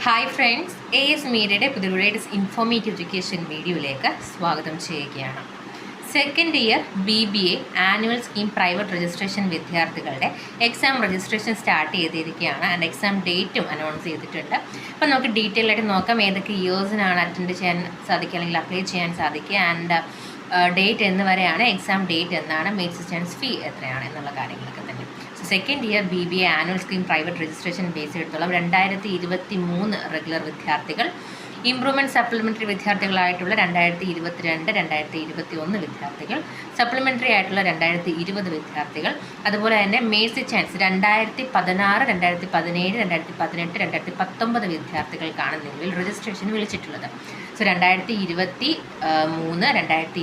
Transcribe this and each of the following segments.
Hi friends, AS മീഡിയയുടെ പുതിയ informative education വീഡിയോയിലേക്ക് സ്വാഗതം ചെയ്യുകയാണ്. Second year BBA annual scheme private registration വിദ്യാർത്ഥികളുടെ എക്സാം രജിസ്ട്രേഷൻ സ്റ്റാർട്ട് ചെയ്തിരിക്കുകയാണ്. ആൻഡ് എക്സാം ഡേറ്റും അനൗൺസ് ചെയ്തിട്ടുണ്ട്. അപ്പോൾ നമുക്ക് ഡീറ്റെയിൽ ആയിട്ട് നോക്കാം ഏതൊക്കെ ഇയേഴ്സിനാണ് അറ്റൻഡ് ചെയ്യാൻ സാധിക്കുക അല്ലെങ്കിൽ അപ്ലൈ ചെയ്യാൻ സാധിക്കുക, ആൻഡ് ഡേറ്റ് എന്ന് വരെയാണ്, എക്സാം ഡേറ്റ് എന്നാണ്, മെയിൻസ് ചാൻസ് ഫീ എത്രയാണ് എന്നുള്ള കാര്യങ്ങളൊക്കെ തന്നെ. Second year BBA annual scheme private registration base എടുത്തോളം 2023 റെഗുലർ വിദ്യാർത്ഥികൾ, ഇംപ്രൂവ്മെൻറ്റ് സപ്ലിമെൻ്ററി വിദ്യാർത്ഥികളായിട്ടുള്ള 2022, 2021 വിദ്യാർത്ഥികൾ, സപ്ലിമെൻ്ററി ആയിട്ടുള്ള 2020 വിദ്യാർത്ഥികൾ, അതുപോലെ തന്നെ മേഴ്സി ചാൻസ് 2016, 2017, 2018, 2019 വിദ്യാർത്ഥികൾക്കാണ് നിലവിൽ രജിസ്ട്രേഷൻ വിളിച്ചിട്ടുള്ളത്. സോ 2023, 2022,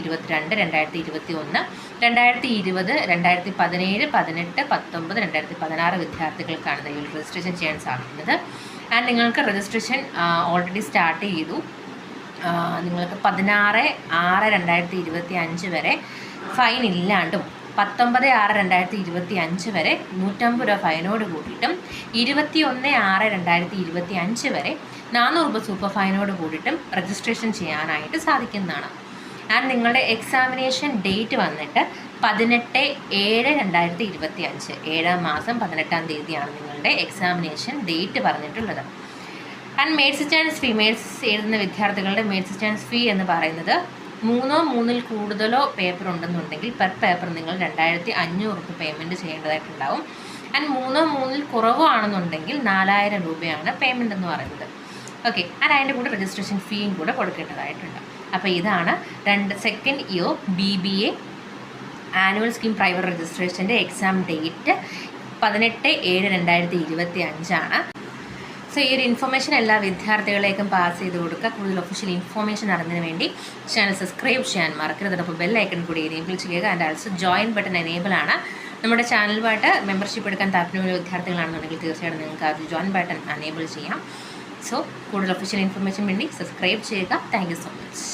2021, 2020, 2017, 18, 19, 2016 വിദ്യാർത്ഥികൾക്കാണ് നിലവിൽ രജിസ്ട്രേഷൻ ചെയ്യാൻ സാധിക്കുന്നത്. ആൻഡ് നിങ്ങൾക്ക് രജിസ്ട്രേഷൻ ഓൾറെഡി സ്റ്റാർട്ട് ചെയ്തു. നിങ്ങൾക്ക് 16/6/2025 വരെ ഫൈൻ ഇല്ലാണ്ടും 19/6/2025 വരെ 150 രൂപ ഫൈനോട് കൂടിയിട്ടും 21/6/2025 വരെ 400 രൂപ സൂപ്പർ ഫൈനോട് കൂടിയിട്ടും രജിസ്ട്രേഷൻ ചെയ്യാനായിട്ട് സാധിക്കുന്നതാണ്. ആൻഡ് നിങ്ങളുടെ എക്സാമിനേഷൻ ഡേറ്റ് വന്നിട്ട് 18/7/2025, 7ാം മാസം 18ാം തീയതിയാണ് നിങ്ങളുടെ എക്സാമിനേഷൻ ഡേറ്റ് പറഞ്ഞിട്ടുള്ളത്. And Mercy chance fee, Merz എഴുതുന്ന വിദ്യാർത്ഥികളുടെ മേഴ്സി ചാൻസ് ഫീ എന്ന് പറയുന്നത് 3-3 കൂടുതലോ പേപ്പർ ഉണ്ടെന്നുണ്ടെങ്കിൽ പെർ പേപ്പർ നിങ്ങൾ 2500 രൂപ പേയ്മെൻറ്റ് ചെയ്യേണ്ടതായിട്ടുണ്ടാവും. ആൻഡ് 3-3 കുറവാണെന്നുണ്ടെങ്കിൽ 4000 രൂപയാണ് പേയ്മെൻറ്റ് എന്ന് പറയുന്നത്. ഓക്കെ, ആൻഡ് അതിൻ്റെ കൂടെ രജിസ്ട്രേഷൻ ഫീയും കൂടെ കൊടുക്കേണ്ടതായിട്ടുണ്ട്. അപ്പോൾ ഇതാണ് second year BBA annual scheme private രജിസ്ട്രേഷൻ്റെ എക്സാം ഡേറ്റ് 18/7/2025. സോ ഈ ഒരു ഇൻഫർമേഷൻ എല്ലാ വിദ്യാർത്ഥികളേക്കും പാസ് ചെയ്ത് കൊടുക്കുക. കൂടുതൽ ഒഫീഷ്യൽ ഇൻഫർമേഷൻ അറിഞ്ഞതിന് വേണ്ടി ചാനൽ സബ്സ്ക്രൈബ് ചെയ്യാൻ മറക്കരുത്. അപ്പോൾ ബെൽ ഐക്കൺ കൂടി എനേബിൾ ചെയ്യുക. And also join button enable ആണ്. നമ്മുടെ ചാനലുമായിട്ട് മെമ്പർഷിപ്പ് എടുക്കാൻ താല്പര്യമുള്ള വിദ്യാർത്ഥികളാണെന്നുണ്ടെങ്കിൽ തീർച്ചയായിട്ടും നിങ്ങൾക്ക് അത് ജോയിൻ ബട്ടൺ എനേബിൾ ചെയ്യാം. സോ കൂടുതൽ ഒഫീഷ്യൽ ഇൻഫർമേഷൻ വേണ്ടി സബ്സ്ക്രൈബ് ചെയ്യുക. Thank you so much.